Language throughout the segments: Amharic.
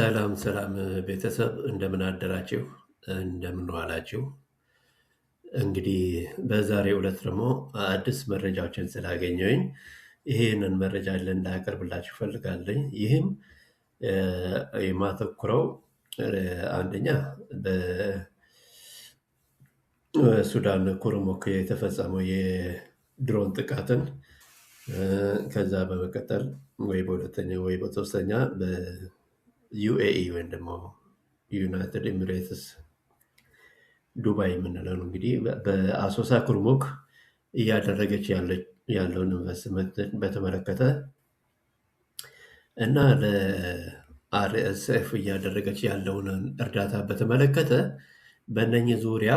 ሰላም ሰላም ቤተሰብ እንደምን አደራችሁ? እንደምን ዋላችሁ? እንግዲህ በዛሬው ዕለት ደግሞ አዲስ መረጃዎችን ስላገኘሁኝ ይሄንን መረጃ እንዳቀርብላችሁ እፈልጋለሁ። ይህም የማተኩረው አንደኛ በሱዳን ኩርሙክ የተፈጸመው የድሮን ጥቃትን ከዛ በመቀጠል ወይ በሁለተኛ ወይ በሶስተኛ በዩኤኢ ወይም ደግሞ ዩናይትድ ኤሚሬትስ ዱባይ የምንለው ነው እንግዲህ በአሶሳ ኩርሙክ እያደረገች ያለውን ኢንቨስትመንት በተመለከተ እና ለአርኤስኤፍ እያደረገች ያለውን እርዳታ በተመለከተ በእነኚህ ዙሪያ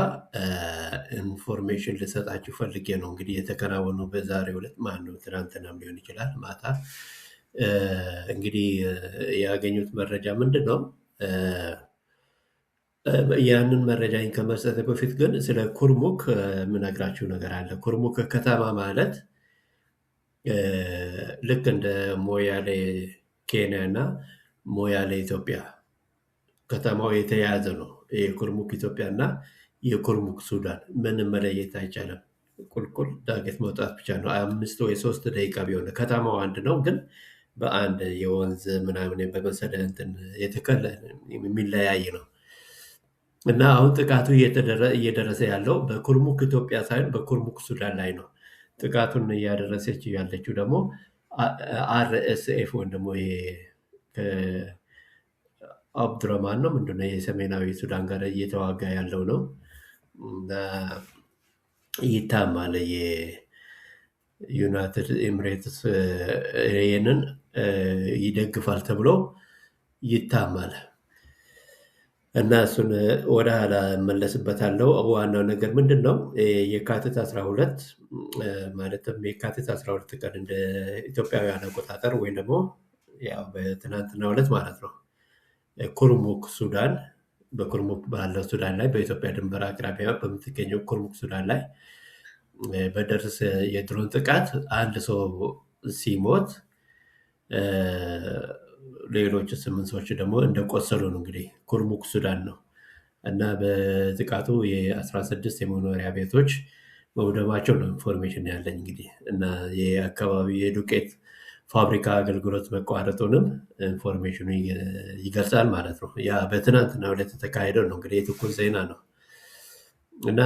ኢንፎርሜሽን ልሰጣችሁ ፈልጌ ነው። እንግዲህ የተከናወኑ በዛሬው ዕለት ማነው ትናንትናም ሊሆን ይችላል ማታ እንግዲህ ያገኙት መረጃ ምንድን ነው? ያንን መረጃኝ ከመስጠት በፊት ግን ስለ ኩርሙክ የምነግራችሁ ነገር አለ። ኩርሙክ ከተማ ማለት ልክ እንደ ሞያሌ ኬንያ እና ሞያሌ ኢትዮጵያ ከተማው የተያያዘ ነው። የኩርሙክ ኢትዮጵያ እና የኩርሙክ ሱዳን ምንም መለየት አይቻልም። ቁልቁል ዳገት መውጣት ብቻ ነው። 5 ወይ 3 ደቂቃ ቢሆን ከተማው አንድ ነው፣ ግን በአንድ የወንዝ ምናምን በመሰለ እንትን የተከለ የሚለያይ ነው። እና አሁን ጥቃቱ እየደረሰ ያለው በኩርሙክ ኢትዮጵያ ሳይሆን በኩርሙክ ሱዳን ላይ ነው። ጥቃቱን እያደረሰች ያለችው ደግሞ አርኤስኤፍ ወይም ደግሞ አብዱረማን ነው ምንድነው የሰሜናዊ ሱዳን ጋር እየተዋጋ ያለው ነው። ይታማል የዩናይትድ ኤሚሬትስ ይህንን ይደግፋል ተብሎ ይታማል። እና እሱን ወደ ኋላ እመለስበታለሁ። ዋናው ነገር ምንድን ነው? የካቲት 12 ማለትም የካቲት 12 ቀን እንደ ኢትዮጵያውያን አቆጣጠር ወይም ደግሞ ያው በትናንትናው ዕለት ማለት ነው ኩርሙክ ሱዳን በኩርሙክ ባለው ሱዳን ላይ በኢትዮጵያ ድንበር አቅራቢያ በምትገኘው ኩርሙክ ሱዳን ላይ በደረሰ የድሮን ጥቃት አንድ ሰው ሲሞት ሌሎች 8 ሰዎች ደግሞ እንደቆሰሉ ነው። እንግዲህ ኩርሙክ ሱዳን ነው እና በጥቃቱ የ16 የመኖሪያ ቤቶች መውደማቸው ነው ኢንፎርሜሽን ያለኝ እንግዲህ እና የአካባቢ የዱቄት ፋብሪካ አገልግሎት መቋረጡንም ኢንፎርሜሽኑ ይገልጻል ማለት ነው። ያ በትናንትናው ዕለት የተካሄደው ነው እንግዲህ የትኩስ ዜና ነው። እና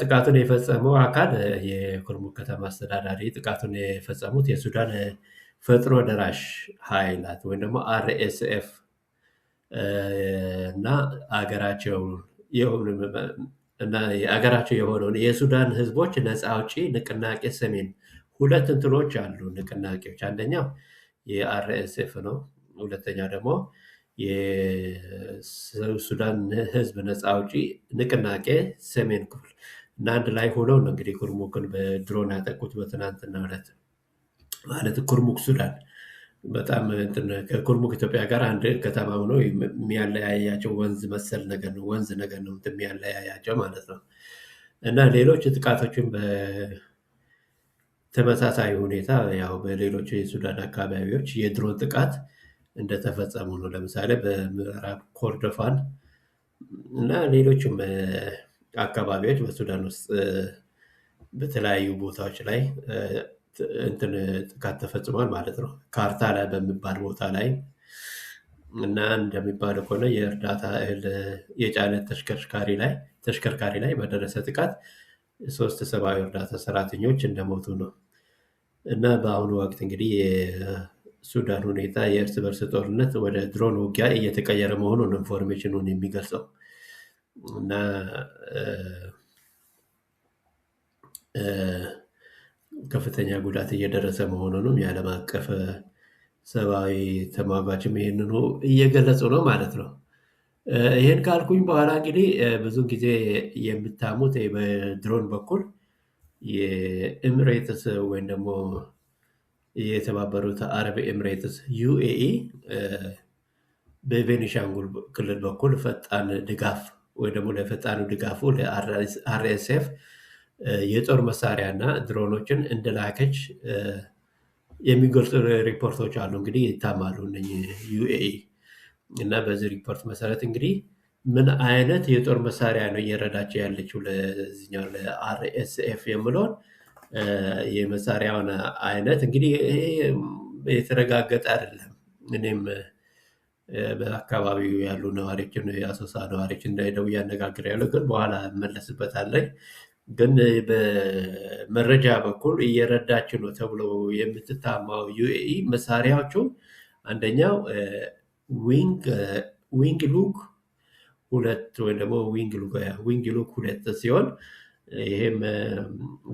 ጥቃቱን የፈጸመው አካል የኩርሙክ ከተማ አስተዳዳሪ ጥቃቱን የፈጸሙት የሱዳን ፈጥኖ ደራሽ ኃይላት ወይም ደግሞ አርኤስኤፍ እና አገራቸው የሆነውን የሱዳን ህዝቦች ነፃ አውጪ ንቅናቄ ሰሜን ሁለት እንትኖች አሉ ንቅናቄዎች። አንደኛው የአርኤስኤፍ ነው። ሁለተኛ ደግሞ የሱዳን ህዝብ ነፃ አውጪ ንቅናቄ ሰሜን ክፍል እና አንድ ላይ ሆነው ነው እንግዲህ ኩርሙክን በድሮን ያጠቁት በትናንትናው ዕለት ማለት ኩርሙክ ሱዳን በጣም ከኩርሙክ ኢትዮጵያ ጋር አንድ ከተማ ሆኖ የሚያለያያቸው ወንዝ መሰል ነገር ነው፣ ወንዝ ነገር ነው የሚያለያያቸው ማለት ነው። እና ሌሎች ጥቃቶችን በተመሳሳይ ሁኔታ ያው በሌሎች የሱዳን አካባቢዎች የድሮን ጥቃት እንደተፈጸሙ ነው። ለምሳሌ በምዕራብ ኮርዶፋን እና ሌሎችም አካባቢዎች በሱዳን ውስጥ በተለያዩ ቦታዎች ላይ ጥቃት ተፈጽሟል ማለት ነው። ካርታ ላይ በሚባል ቦታ ላይ እና እንደሚባለው ከሆነ የእርዳታ እህል የጫነ ተሽከርካሪ ላይ በደረሰ ጥቃት 3 ሰብአዊ እርዳታ ሰራተኞች እንደሞቱ ነው። እና በአሁኑ ወቅት እንግዲህ የሱዳን ሁኔታ የእርስ በርስ ጦርነት ወደ ድሮን ውጊያ እየተቀየረ መሆኑን ኢንፎርሜሽኑን የሚገልጸው እና ከፍተኛ ጉዳት እየደረሰ መሆኑንም የዓለም አቀፍ ሰብአዊ ተሟጋችም ይህንኑ እየገለጹ ነው ማለት ነው። ይህን ካልኩኝ በኋላ እንግዲህ ብዙ ጊዜ የምታሙት በድሮን በኩል የኤሚሬትስ ወይም ደግሞ የተባበሩት አረብ ኤሚሬትስ ዩኤኢ በቤኒሻንጉል ክልል በኩል ፈጣን ድጋፍ ወይ ደግሞ ለፈጣኑ ድጋፉ ለአርኤስኤፍ የጦር መሳሪያ እና ድሮኖችን እንደላከች የሚገልጹ ሪፖርቶች አሉ። እንግዲህ ይታማሉ እነኚህ ዩኤኢ እና በዚህ ሪፖርት መሰረት እንግዲህ ምን አይነት የጦር መሳሪያ ነው እየረዳቸው ያለችው ለዚህኛው ለአርኤስኤፍ የምለውን የመሳሪያውን አይነት እንግዲህ ይሄ የተረጋገጠ አይደለም። እኔም በአካባቢው ያሉ ነዋሪዎችን የአሶሳ ነዋሪዎች እንዳይደው እያነጋግር ያለው ግን በኋላ እመለስበታለሁ። ግን በመረጃ በኩል እየረዳች ነው ተብሎ የምትታማው ዩኤኢ መሳሪያዎቹ አንደኛው ዊንግ ሉክ ሁለት ወይም ደግሞ ዊንግ ሉክ ሁለት ሲሆን ይሄም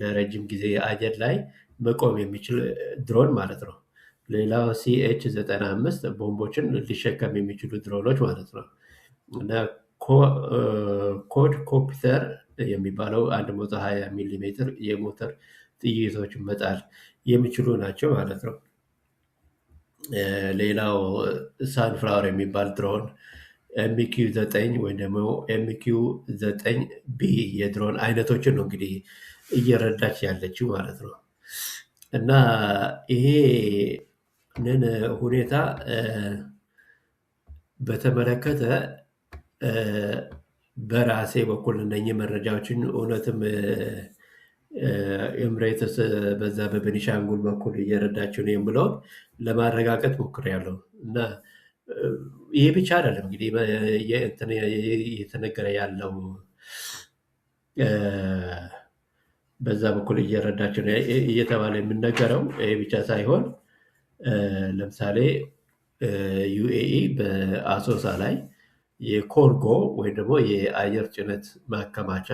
ለረጅም ጊዜ አየር ላይ መቆም የሚችል ድሮን ማለት ነው። ሌላው ሲኤች 95 ቦምቦችን ሊሸከም የሚችሉ ድሮኖች ማለት ነው። እና ኮድ ኮፕተር የሚባለው 120 ሚሊ ሜትር የሞተር ጥይቶችን መጣል የሚችሉ ናቸው ማለት ነው። ሌላው ሳንፍላወር የሚባል ድሮን ኤምኪው 9 ወይም ደግሞ ኤምኪው 9 ቢ የድሮን አይነቶችን ነው እንግዲህ እየረዳች ያለችው ማለት ነው። እና ይሄንን ሁኔታ በተመለከተ በራሴ በኩል እነኚህ መረጃዎችን እውነትም ኤምሬትስ በዛ በቤኒሻንጉል በኩል እየረዳችው ነው የምለውን ለማረጋገጥ ሞክሬያለሁ። እና ይሄ ብቻ አይደለም እንግዲህ እየተነገረ ያለው በዛ በኩል እየረዳችው ነው እየተባለ የሚነገረው ይሄ ብቻ ሳይሆን ለምሳሌ ዩኤኢ በአሶሳ ላይ የኮርጎ ወይም ደግሞ የአየር ጭነት ማከማቻ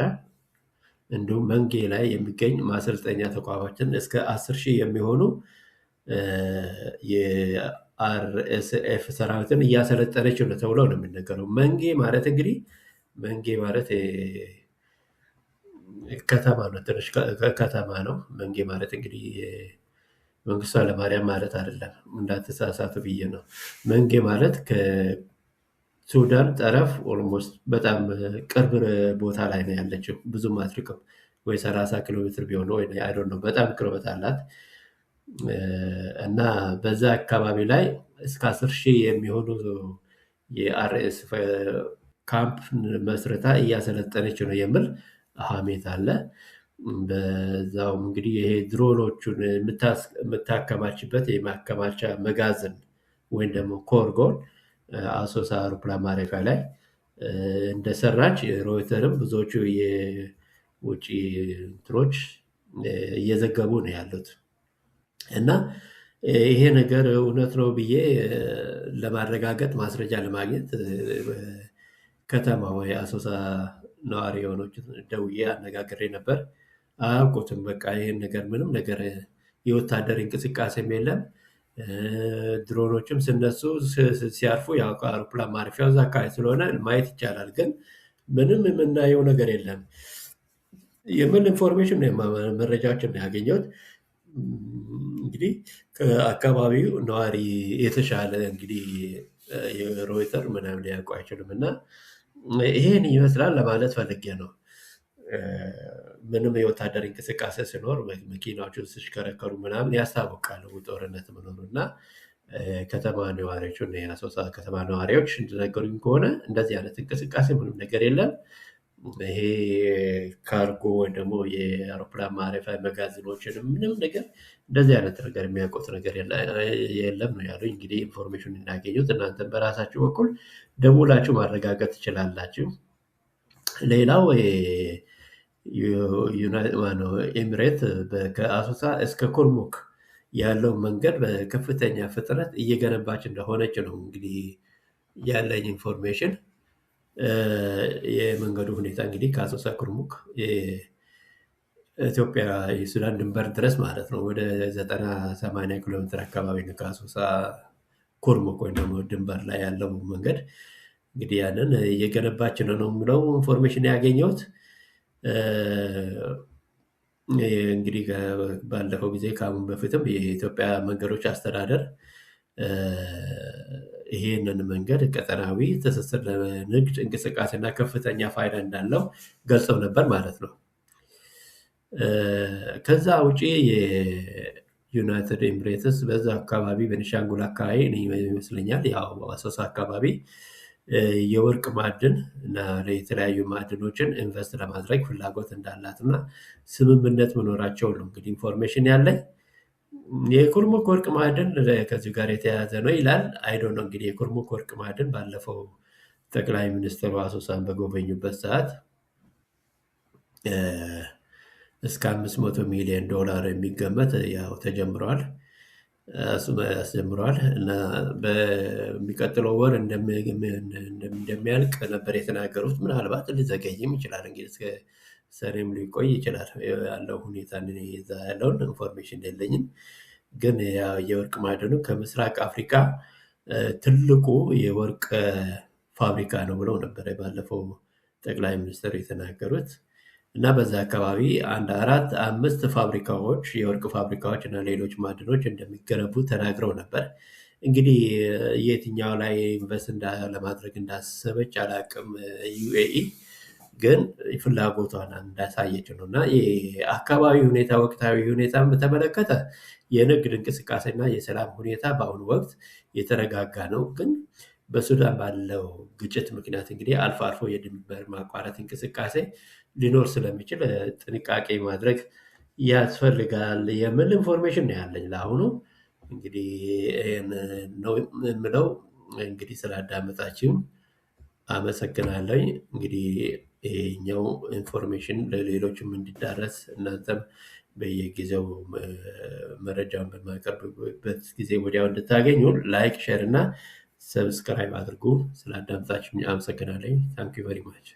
እንዲሁም መንጌ ላይ የሚገኝ ማሰልጠኛ ተቋማችን እስከ 10,000 የሚሆኑ የአርኤስኤፍ ሰራዊትን እያሰለጠነች ነው ተብሎ ነው የሚነገረው። መንጌ ማለት እንግዲህ መንጌ ማለት ከተማ ነው፣ ትንሽ ከተማ ነው። መንጌ ማለት እንግዲህ መንግስቱ ኃይለማርያም ማለት አይደለም፣ እንዳትሳሳቱ ብዬ ነው። መንጌ ማለት ከሱዳን ጠረፍ ኦልሞስት በጣም ቅርብ ቦታ ላይ ነው ያለችው። ብዙም አትርቅም፣ ወይ 30 ኪሎ ሜትር ቢሆን ወይ አይ ዶንት ኖ፣ በጣም ቅርበት አላት። እና በዛ አካባቢ ላይ እስከ 10,000 የሚሆኑ የአርኤስ ካምፕ መስረታ እያሰለጠነች ነው የሚል ሀሜት አለ። በዛውም እንግዲህ ይሄ ድሮኖቹን የምታከማችበት የማከማቻ መጋዘን ወይም ደግሞ ኮርጎን አሶሳ አውሮፕላን ማረፊያ ላይ እንደሰራች ሮይተርም ብዙዎቹ የውጭ እንትኖች እየዘገቡ ነው ያሉት። እና ይሄ ነገር እውነት ነው ብዬ ለማረጋገጥ ማስረጃ ለማግኘት ከተማ ወይ አሶሳ ነዋሪ የሆኖች ደውዬ አነጋግሬ ነበር። አያውቁትም። በቃ ይሄን ነገር ምንም ነገር የወታደር እንቅስቃሴም የለም። ድሮኖችም ስነሱ ሲያርፉ ያው አውሮፕላን ማረፊያው እዛ አካባቢ ስለሆነ ማየት ይቻላል፣ ግን ምንም የምናየው ነገር የለም የሚል ኢንፎርሜሽን መረጃዎችን ነው ያገኘሁት። እንግዲህ ከአካባቢው ነዋሪ የተሻለ እንግዲህ የሮይተር ምናምን ሊያውቁ አይችሉም። እና ይሄን ይመስላል ለማለት ፈልጌ ነው። ምንም የወታደር እንቅስቃሴ ሲኖር መኪናዎቹ ሲሽከረከሩ ምናምን ያስታውቃሉ ጦርነት መኖሩ። እና ከተማ ነዋሪዎቹ የአሶሳ ከተማ ነዋሪዎች እንደነገሩኝ ከሆነ እንደዚህ አይነት እንቅስቃሴ ምንም ነገር የለም። ይሄ ካርጎ ወይ ደግሞ የአውሮፕላን ማረፊያ መጋዘኖችን ምንም ነገር እንደዚህ አይነት ነገር የሚያውቁት ነገር የለም ነው ያሉኝ። እንግዲህ ኢንፎርሜሽን እናገኙት እናንተም በራሳችሁ በኩል ደውላችሁ ማረጋገጥ ትችላላችሁ። ሌላው ኤሚሬት ከአሶሳ እስከ ኩርሙክ ያለው መንገድ በከፍተኛ ፍጥነት እየገነባች እንደሆነች ነው እንግዲህ ያለኝ ኢንፎርሜሽን። የመንገዱ ሁኔታ እንግዲህ ከአሶሳ ኩርሙክ ኢትዮጵያ የሱዳን ድንበር ድረስ ማለት ነው ወደ 90-80 ኪሎ ሜትር አካባቢ ነው ከአሶሳ ኩርሙክ ወይም ደግሞ ድንበር ላይ ያለው መንገድ። እንግዲህ ያንን እየገነባች ነው የምለው ኢንፎርሜሽን ያገኘሁት። እንግዲህ ባለፈው ጊዜ ከአሁን በፊትም የኢትዮጵያ መንገዶች አስተዳደር ይሄንን መንገድ ቀጠናዊ ትስስር ለንግድ እንቅስቃሴና ከፍተኛ ፋይዳ እንዳለው ገልጸው ነበር ማለት ነው። ከዛ ውጪ ዩናይትድ ኤምሬትስ በዛ አካባቢ ቤኒሻንጉል አካባቢ ይመስለኛል፣ ያው አሶሳ አካባቢ የወርቅ ማዕድን እና የተለያዩ ማዕድኖችን ኢንቨስት ለማድረግ ፍላጎት እንዳላት እና ስምምነት መኖራቸው ነው እንግዲህ ኢንፎርሜሽን ያለኝ። የኩርሙክ ወርቅ ማዕድን ከዚሁ ጋር የተያያዘ ነው ይላል። አይዶ ነው እንግዲህ የኩርሙክ ወርቅ ማዕድን ባለፈው ጠቅላይ ሚኒስትሩ አሶሳን በጎበኙበት ሰዓት እስከ 500 ሚሊዮን ዶላር የሚገመት ያው ተጀምረዋል አስጀምረዋል እና በሚቀጥለው ወር እንደሚያልቅ ነበር የተናገሩት። ምናልባት ሊዘገይም ይችላል እንግዲህ እስከ ሰኔም ሊቆይ ይችላል ያለው ሁኔታ። እዛ ያለውን ኢንፎርሜሽን የለኝም። ግን የወርቅ ማዕድኑ ከምስራቅ አፍሪካ ትልቁ የወርቅ ፋብሪካ ነው ብለው ነበር ባለፈው ጠቅላይ ሚኒስትር የተናገሩት። እና በዛ አካባቢ 4-5 ፋብሪካዎች የወርቅ ፋብሪካዎች እና ሌሎች ማዕድኖች እንደሚገነቡ ተናግረው ነበር። እንግዲህ የትኛው ላይ ኢንቨስት ለማድረግ እንዳሰበች አላቅም። ዩኤኢ ግን ፍላጎቷን እንዳሳየች ነው። እና የአካባቢ ሁኔታ ወቅታዊ ሁኔታን በተመለከተ የንግድ እንቅስቃሴና የሰላም ሁኔታ በአሁኑ ወቅት የተረጋጋ ነው። ግን በሱዳን ባለው ግጭት ምክንያት እንግዲህ አልፎ አልፎ የድንበር ማቋረጥ እንቅስቃሴ ሊኖር ስለሚችል ጥንቃቄ ማድረግ ያስፈልጋል የሚል ኢንፎርሜሽን ነው ያለኝ ለአሁኑ። እንግዲህ ነው የምለው። እንግዲህ ስላዳመጣችሁ አመሰግናለሁ። እንግዲህ ይሄኛው ኢንፎርሜሽን ለሌሎችም እንዲዳረስ እናንተም በየጊዜው መረጃውን በማቀርብበት ጊዜ ወዲያው እንድታገኙ ላይክ፣ ሼር እና ሰብስክራይብ አድርጉ። ስላዳመጣችሁ አመሰግናለሁ። ታንክ ዩ ቨሪ ማች